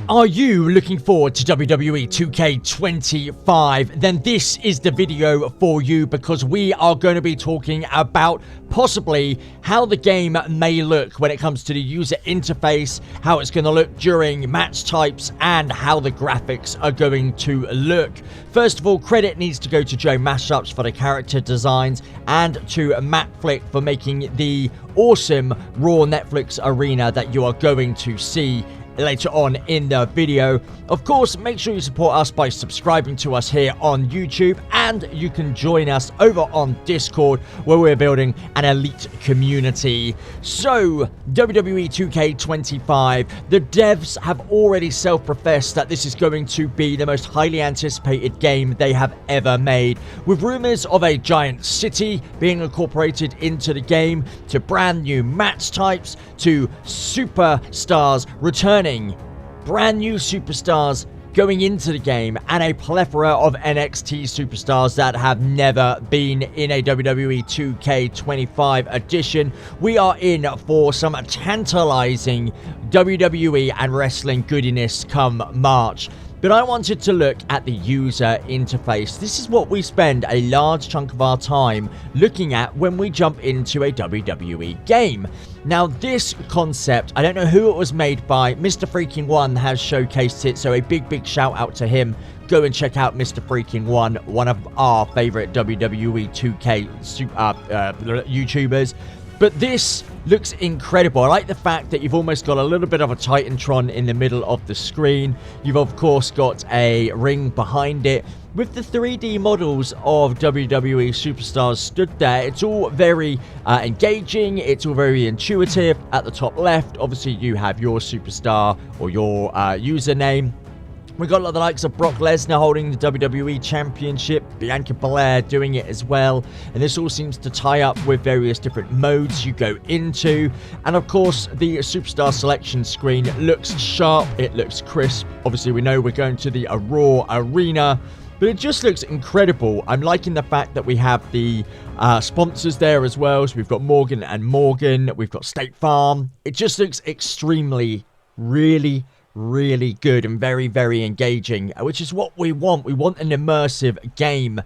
Are you looking forward to WWE 2K25? Then this is the video for you, because we are going to be talking about possibly how the game may look when it comes to the user interface, how it's going to look during match types, and how the graphics are going to look. First of all, credit needs to go to Joe Mashups for the character designs and to Matt Flick for making the awesome Raw Netflix arena that you are going to see later on in the video. Of course, make sure you support us by subscribing to us here on YouTube, and you can join us over on Discord, where we're building an elite community. So, WWE 2K25, the devs have already self-professed that this is going to be the most highly anticipated game they have ever made, with rumors of a giant city being incorporated into the game, to brand new match types, to superstars returning, brand new superstars going into the game, and a plethora of NXT superstars that have never been in a WWE 2K25 edition. We are in for some tantalizing WWE and wrestling goodiness come March. But I wanted to look at the user interface. This is what we spend a large chunk of our time looking at when we jump into a WWE game. Now, this concept, I don't know who it was made by. Mr. Freaking One has showcased it, so a big shout out to him. Go and check out Mr. Freaking one of our favorite WWE 2K YouTubers. But this looks incredible. I like the fact that you've almost got a little bit of a Titantron in the middle of the screen. You've of course got a ring behind it with the 3D models of WWE superstars stood there. It's all very engaging. It's all very intuitive. At the top left, obviously you have your superstar or your username. We've got the likes of Brock Lesnar holding the WWE Championship, Bianca Belair doing it as well, and this all seems to tie up with various different modes you go into. And of course, the superstar selection screen looks sharp, it looks crisp. Obviously, we know we're going to the Raw arena, but it just looks incredible. I'm liking the fact that we have the sponsors there as well. So we've got Morgan & Morgan, we've got State Farm. It just looks extremely, really good and very engaging, which is what we want. We want an immersive game.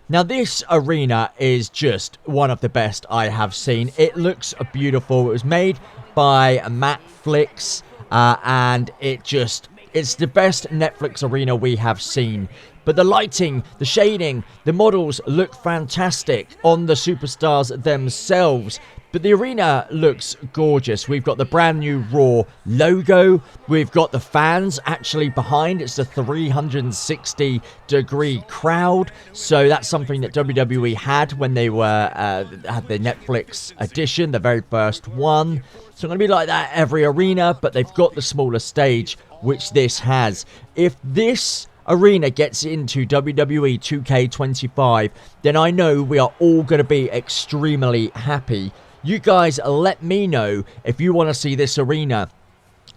Now, this arena is just one of the best I have seen. It looks beautiful. It was made by Matt Flicks, and it's the best Netflix arena we have seen. But the lighting, the shading, the models look fantastic on the superstars themselves. But the arena looks gorgeous. We've got the brand new Raw logo. We've got the fans actually behind. It's a 360-degree crowd. So that's something that WWE had when they had the Netflix edition, the very first one. So it's going to be like that every arena, but they've got the smaller stage, which this has. If this arena gets into WWE 2K25, then I know we are all going to be extremely happy. You guys let me know if you want to see this arena.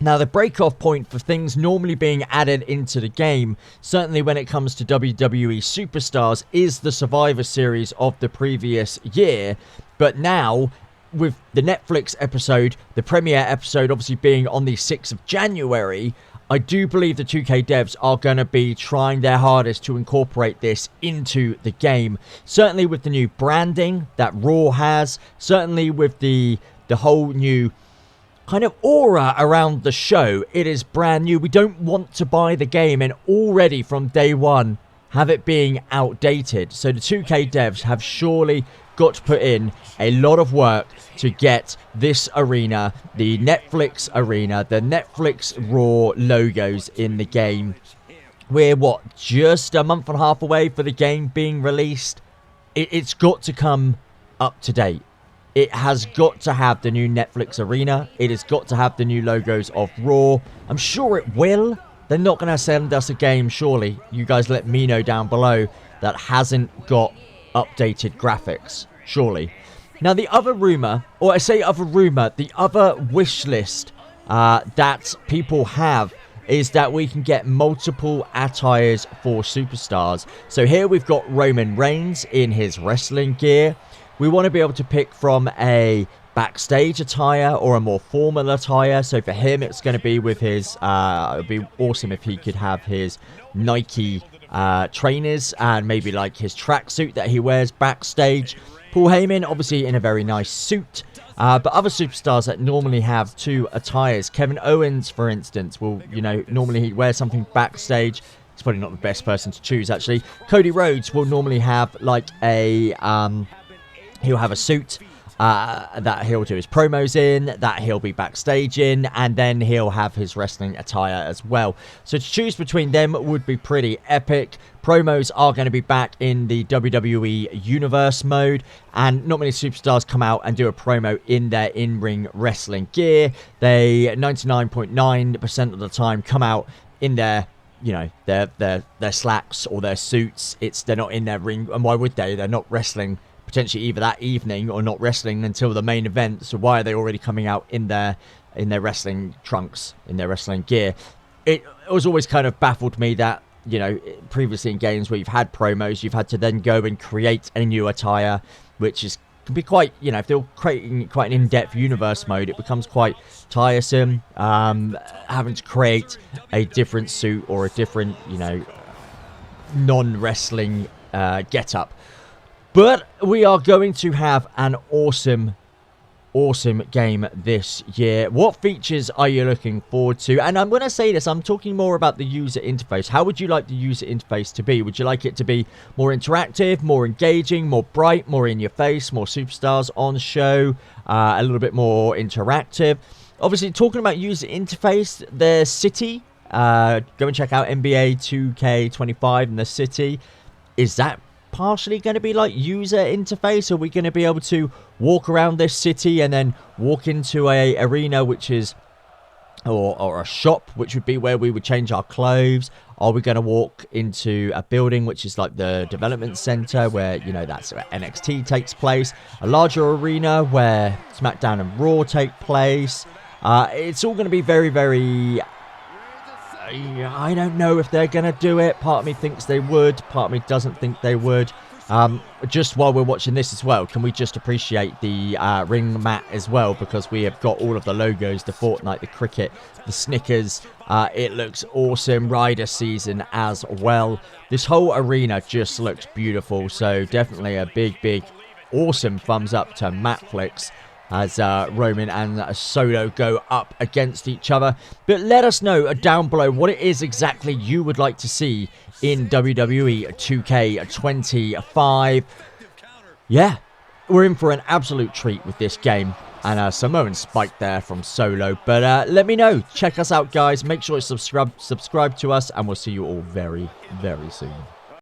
Now, the break-off point for things normally being added into the game, certainly when it comes to WWE Superstars, is the Survivor Series of the previous year. But now, with the Netflix episode, the premiere episode obviously being on the 6th of January, I do believe the 2K devs are going to be trying their hardest to incorporate this into the game. Certainly with the new branding that Raw has, certainly with the whole new kind of aura around the show. It is brand new. We don't want to buy the game and already from day one have it being outdated. So the 2K devs have surely got to put in a lot of work to get this arena, the Netflix arena, the Netflix Raw logos in the game. We're, just a month and a half away for the game being released. It's got to come up to date. It has got to have the new Netflix arena. It has got to have the new logos of Raw. I'm sure it will. They're not going to send us a game, surely. You guys let me know down below that hasn't got updated graphics, surely. Now, the other rumor, or I say other rumor, the other wish list that people have is that we can get multiple attires for superstars. So here we've got Roman Reigns in his wrestling gear. We want to be able to pick from a backstage attire or a more formal attire. So for him, it's going to be with his, it would be awesome if he could have his Nike trainers and maybe like his tracksuit that he wears backstage. Paul Heyman, obviously in a very nice suit. But other superstars that normally have two attires. Kevin Owens, for instance, will, you know, normally he wears something backstage. He's probably not the best person to choose, actually. Cody Rhodes will normally have like a, he'll have a suit that he'll do his promos in, that he'll be backstage in, and then he'll have his wrestling attire as well. So to choose between them would be pretty epic. Promos are going to be back in the WWE Universe mode, and not many superstars come out and do a promo in their in-ring wrestling gear. They 99.9% of the time come out in their, you know, their slacks or their suits. They're not in their ring, and why would they? They're not wrestling potentially either that evening or not wrestling until the main event. So why are they already coming out in their wrestling trunks, in their wrestling gear? It was always kind of baffled me that, you know, previously in games where you've had promos, you've had to then go and create a new attire, which can be quite, you know, if they're creating quite an in-depth universe mode, it becomes quite tiresome, having to create a different suit or a different, you know, non-wrestling get-up. But we are going to have an awesome game this year. What features are you looking forward to? And I'm going to say this, I'm talking more about the user interface. How would you like the user interface to be? Would you like it to be more interactive, more engaging, more bright, more in your face, more superstars on show, a little bit more interactive? Obviously, talking about user interface, the city, go and check out NBA 2K25 and the city. Is that partially going to be like user interface? Are we going to be able to walk around this city and then walk into a arena, which is or a shop, which would be where we would change our clothes? Are we going to walk into a building which is like the development center, where, you know, that's where NXT takes place, a larger arena where SmackDown and Raw take place? It's all going to be very, very, I don't know if they're going to do it. Part of me thinks they would. Part of me doesn't think they would. Just while we're watching this as well, can we just appreciate the ring mat as well? Because we have got all of the logos, the Fortnite, the cricket, the Snickers. It looks awesome. Rider season as well. This whole arena just looks beautiful. So definitely a big, awesome thumbs up to Matflix as Roman and Solo go up against each other. But let us know down below what it is exactly you would like to see in WWE 2K25. Yeah, we're in for an absolute treat with this game. And Samoan spike there from Solo. But let me know. Check us out, guys. Make sure you subscribe to us, and we'll see you all very, very soon.